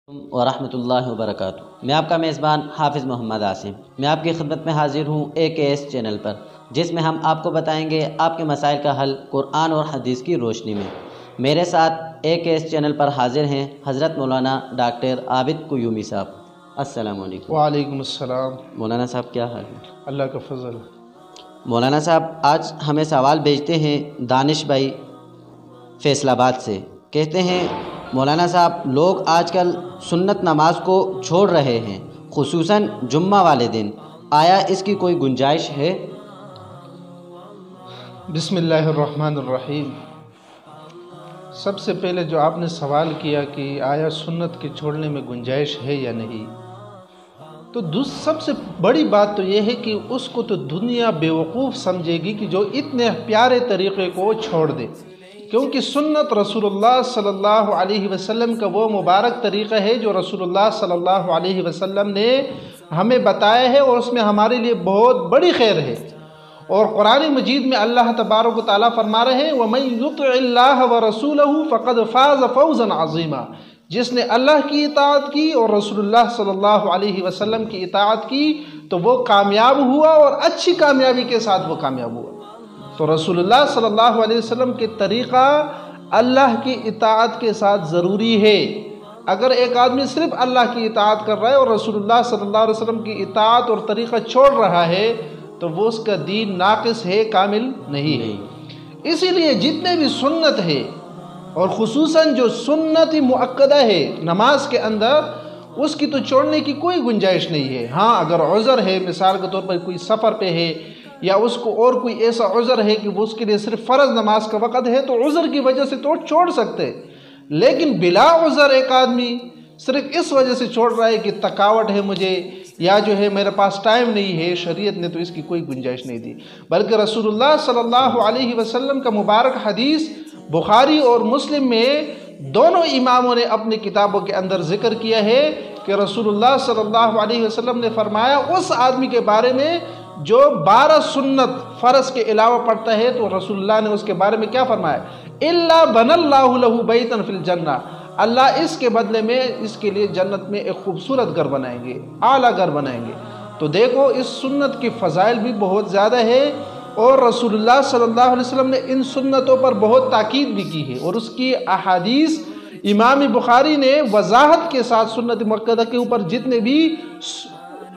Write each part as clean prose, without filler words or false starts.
ورحمۃ اللہ وبرکاتہ۔ میں آپ کا میزبان حافظ محمد عاصم، میں آپ کی خدمت میں حاضر ہوں AKS چینل پر، جس میں ہم آپ کو بتائیں گے آپ کے مسائل کا حل قرآن اور حدیث کی روشنی میں۔ میرے ساتھ AKS چینل پر حاضر ہیں حضرت مولانا ڈاکٹر عابد قیومی صاحب۔ السلام علیکم۔ وعلیکم السلام۔ مولانا صاحب کیا حال ہے؟ اللہ کا فضل۔ مولانا صاحب آج ہمیں سوال بھیجتے ہیں دانش بھائی فیصل آباد سے، کہتے ہیں مولانا صاحب لوگ آج کل سنت نماز کو چھوڑ رہے ہیں، خصوصاً جمعہ والے دن، آیا اس کی کوئی گنجائش ہے؟ بسم اللہ الرحمن الرحیم۔ سب سے پہلے جو آپ نے سوال کیا کہ آیا سنت کے چھوڑنے میں گنجائش ہے یا نہیں، تو سب سے بڑی بات تو یہ ہے کہ اس کو تو دنیا بیوقوف سمجھے گی کہ جو اتنے پیارے طریقے کو چھوڑ دے، کیونکہ سنت رسول اللہ صلی اللہ علیہ وسلم کا وہ مبارک طریقہ ہے جو رسول اللہ صلی اللہ علیہ وسلم نے ہمیں بتایا ہے، اور اس میں ہمارے لیے بہت بڑی خیر ہے۔ اور قرآن مجید میں اللہ تبارک و تعالیٰ فرما رہے ہیں وَمَن يُطِعِ اللَّهَ وَرَسُولَهُ فَقَدْ فَازَ فَوْزًا عَظِيمًا، جس نے اللہ کی اطاعت کی اور رسول اللہ صلی اللہ علیہ وسلم کی اطاعت کی تو وہ کامیاب ہوا، اور اچھی کامیابی کے ساتھ وہ کامیاب ہوا۔ تو رسول اللہ صلی اللہ علیہ وسلم کے طریقہ اللہ کی اطاعت کے ساتھ ضروری ہے۔ اگر ایک آدمی صرف اللہ کی اطاعت کر رہا ہے اور رسول اللہ صلی اللہ علیہ وسلم کی اطاعت اور طریقہ چھوڑ رہا ہے تو وہ اس کا دین ناقص ہے، کامل نہیں ہے۔ اسی لیے جتنے بھی سنت ہے، اور خصوصاً جو سنت مؤکدہ ہے نماز کے اندر، اس کی تو چھوڑنے کی کوئی گنجائش نہیں ہے۔ ہاں اگر عذر ہے، مثال کے طور پر کوئی سفر پہ ہے، یا اس کو اور کوئی ایسا عذر ہے کہ وہ اس کے لیے صرف فرض نماز کا وقت ہے، تو عذر کی وجہ سے تو چھوڑ سکتے، لیکن بلا عذر ایک آدمی صرف اس وجہ سے چھوڑ رہا ہے کہ تھکاوٹ ہے مجھے، یا جو ہے میرے پاس ٹائم نہیں ہے، شریعت نے تو اس کی کوئی گنجائش نہیں دی۔ بلکہ رسول اللہ صلی اللہ علیہ وسلم کا مبارک حدیث بخاری اور مسلم میں دونوں اماموں نے اپنی کتابوں کے اندر ذکر کیا ہے کہ رسول اللہ صلی اللہ علیہ وسلم نے فرمایا اس آدمی کے بارے میں جو 12 سنت فرض کے علاوہ پڑھتا ہے، تو رسول اللہ نے اس کے بارے میں کیا فرمایا؟ اِلَّا بَنَى اللَّهُ لَهُ بَيْتًا فِي الْجَنَّةِ، اللہ اس کے بدلے میں اس کے لیے جنت میں ایک خوبصورت گھر بنائیں گے، اعلیٰ گھر بنائیں گے۔ تو دیکھو اس سنت کی فضائل بھی بہت زیادہ ہے، اور رسول اللہ صلی اللہ علیہ وسلم نے ان سنتوں پر بہت تاکید بھی کی ہے، اور اس کی احادیث امام بخاری نے وضاحت کے ساتھ سنت مؤکدہ کے اوپر جتنے بھی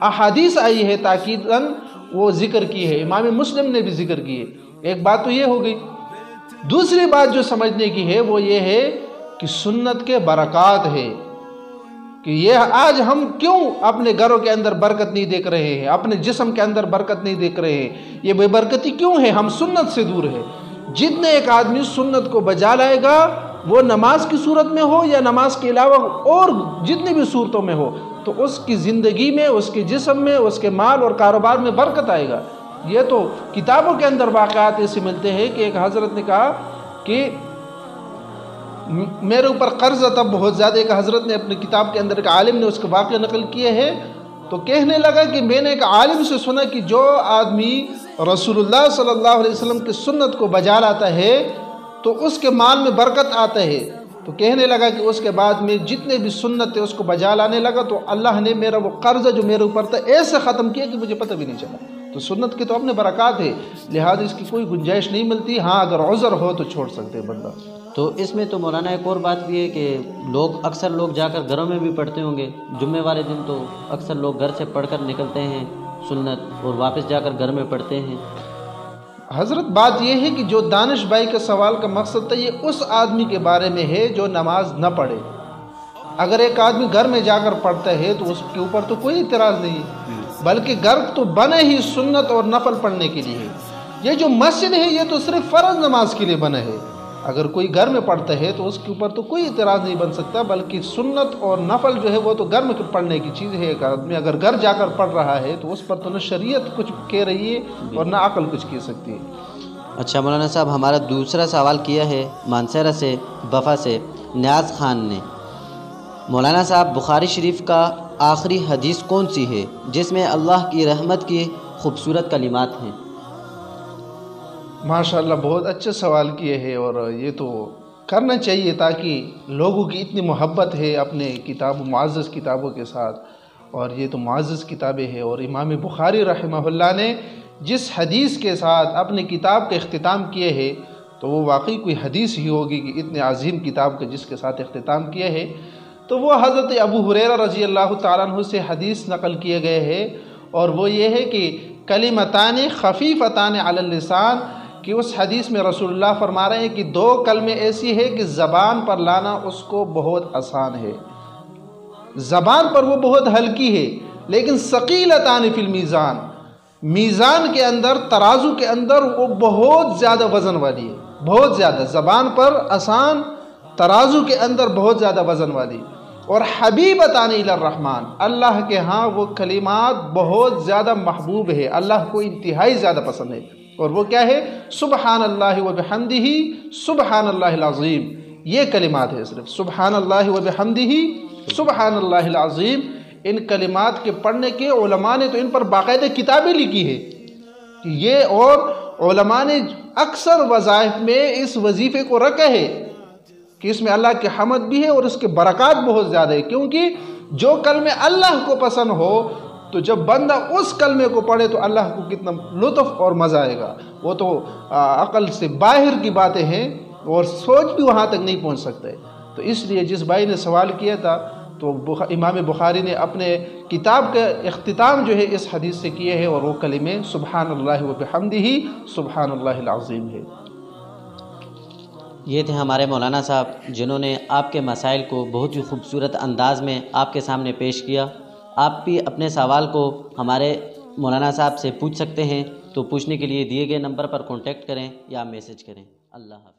احادیث آئی ہے تاکیداً وہ ذکر کی ہے، امام مسلم نے بھی ذکر کی ہے۔ ایک بات تو یہ ہو گئی۔ دوسری بات جو سمجھنے کی ہے وہ یہ ہے کہ سنت کے برکات ہے، کہ یہ آج ہم کیوں اپنے گھروں کے اندر برکت نہیں دیکھ رہے ہیں، اپنے جسم کے اندر برکت نہیں دیکھ رہے ہیں، یہ بے برکتی کیوں ہے؟ ہم سنت سے دور ہے۔ جتنے ایک آدمی سنت کو بجا لائے گا، وہ نماز کی صورت میں ہو یا نماز کے علاوہ اور جتنی بھی صورتوں میں ہو، تو اس کی زندگی میں، اس کے جسم میں، اس کے مال اور کاروبار میں برکت آئے گا۔ یہ تو کتابوں کے اندر واقعات ایسے ملتے ہیں کہ ایک حضرت نے کہا کہ میرے اوپر قرض تھا بہت زیادہ، ایک حضرت نے اپنی کتاب کے اندر، ایک عالم نے اس کا واقعہ نقل کیا ہے، تو کہنے لگا کہ میں نے ایک عالم سے سنا کہ جو آدمی رسول اللہ صلی اللہ علیہ وسلم کی سنت کو بجا لاتا ہے تو اس کے مال میں برکت آتا ہے۔ تو کہنے لگا کہ اس کے بعد میں جتنے بھی سنت تھے اس کو بجا لانے لگا، تو اللہ نے میرا وہ قرض جو میرے اوپر تھا ایسے ختم کیا کہ مجھے پتہ بھی نہیں چلا۔ تو سنت کے تو اپنے برکات ہے، لہٰذا اس کی کوئی گنجائش نہیں ملتی۔ ہاں اگر عذر ہو تو چھوڑ سکتے بندہ۔ تو اس میں تو مولانا ایک اور بات بھی ہے کہ اکثر لوگ جا کر گھروں میں بھی پڑھتے ہوں گے، جمعے والے دن تو اکثر لوگ گھر سے پڑھ کر نکلتے ہیں سنت، اور واپس جا کر گھر میں پڑھتے ہیں۔ حضرت بات یہ ہے کہ جو دانش بھائی کے سوال کا مقصد تھا، یہ اس آدمی کے بارے میں ہے جو نماز نہ پڑھے۔ اگر ایک آدمی گھر میں جا کر پڑھتا ہے تو اس کے اوپر تو کوئی اعتراض نہیں، بلکہ گھر تو بنے ہی سنت اور نفل پڑھنے کے لیے ہے۔ یہ جو مسجد ہے یہ تو صرف فرض نماز کے لیے بنا ہے۔ اگر کوئی گھر میں پڑھتا ہے تو اس کے اوپر تو کوئی اعتراض نہیں بن سکتا، بلکہ سنت اور نفل جو ہے وہ تو گھر میں پڑھنے کی چیز ہے۔ ایک آدمی اگر گھر جا کر پڑھ رہا ہے تو اس پر تو نہ شریعت کچھ کہہ رہی ہے اور نہ عقل کچھ کہہ سکتی ہے۔ اچھا مولانا صاحب، ہمارا دوسرا سوال کیا ہے مانسہرہ سے بفا سے نیاز خان نے۔ مولانا صاحب بخاری شریف کا آخری حدیث کون سی ہے جس میں اللہ کی رحمت کی خوبصورت کلمات ہیں؟ ماشاءاللہ بہت اچھا سوال کیے ہیں، اور یہ تو کرنا چاہیے، تاکہ لوگوں کی اتنی محبت ہے اپنے معزز کتابوں کے ساتھ، اور یہ تو معزز کتابیں ہیں، اور امام بخاری رحمہ اللہ نے جس حدیث کے ساتھ اپنی کتاب کا اختتام کیے ہے تو وہ واقعی کوئی حدیث ہی ہوگی کہ اتنے عظیم کتاب کا جس کے ساتھ اختتام کیا ہے، تو وہ حضرت ابو ہریرہ رضی اللہ تعالیٰ عنہ سے حدیث نقل کیے گئے ہیں، اور وہ یہ ہے کہ کلمتان خفیفتان علی اللسان، کہ اس حدیث میں رسول اللہ فرما رہے ہیں کہ 2 کلمے ایسی ہے کہ زبان پر لانا اس کو بہت آسان ہے، زبان پر وہ بہت ہلکی ہے، لیکن ثقیلتان فی المیزان، میزان کے اندر، ترازو کے اندر وہ بہت زیادہ وزن والی ہے، بہت زیادہ، زبان پر آسان، ترازو کے اندر بہت زیادہ وزن والی، اور حبیبتان الی الرحمن، اللہ کے ہاں وہ کلمات بہت زیادہ محبوب ہے، اللہ کو انتہائی زیادہ پسند ہے، اور وہ کیا ہے؟ سبحان اللہ و بحمدہ سبحان اللہ العظیم، یہ کلمات ہے صرف، سبحان اللہ و بحمدہ سبحان اللہ العظیم۔ ان کلمات کے پڑھنے کے علماء نے تو ان پر باقاعدہ کتابیں لکھی ہے کہ یہ، اور علماء نے اکثر وظائف میں اس وظیفے کو رکھا ہے کہ اس میں اللہ کی حمد بھی ہے اور اس کے برکات بہت زیادہ ہے، کیونکہ جو کلمے اللہ کو پسند ہو تو جب بندہ اس کلمے کو پڑھے تو اللہ کو کتنا لطف اور مزہ آئے گا، وہ تو عقل سے باہر کی باتیں ہیں اور سوچ بھی وہاں تک نہیں پہنچ سکتے۔ تو اس لیے جس بھائی نے سوال کیا تھا تو امام بخاری نے اپنے کتاب کا اختتام جو ہے اس حدیث سے کیے ہیں، اور وہ کلمے سبحان اللہ و بحمدہ سبحان اللہ العظیم ہے۔ یہ تھے ہمارے مولانا صاحب جنہوں نے آپ کے مسائل کو بہت ہی خوبصورت انداز میں آپ کے سامنے پیش کیا۔ آپ بھی اپنے سوال کو ہمارے مولانا صاحب سے پوچھ سکتے ہیں، تو پوچھنے کے لیے دیے گئے نمبر پر کانٹیکٹ کریں یا میسج کریں۔ اللہ حافظ۔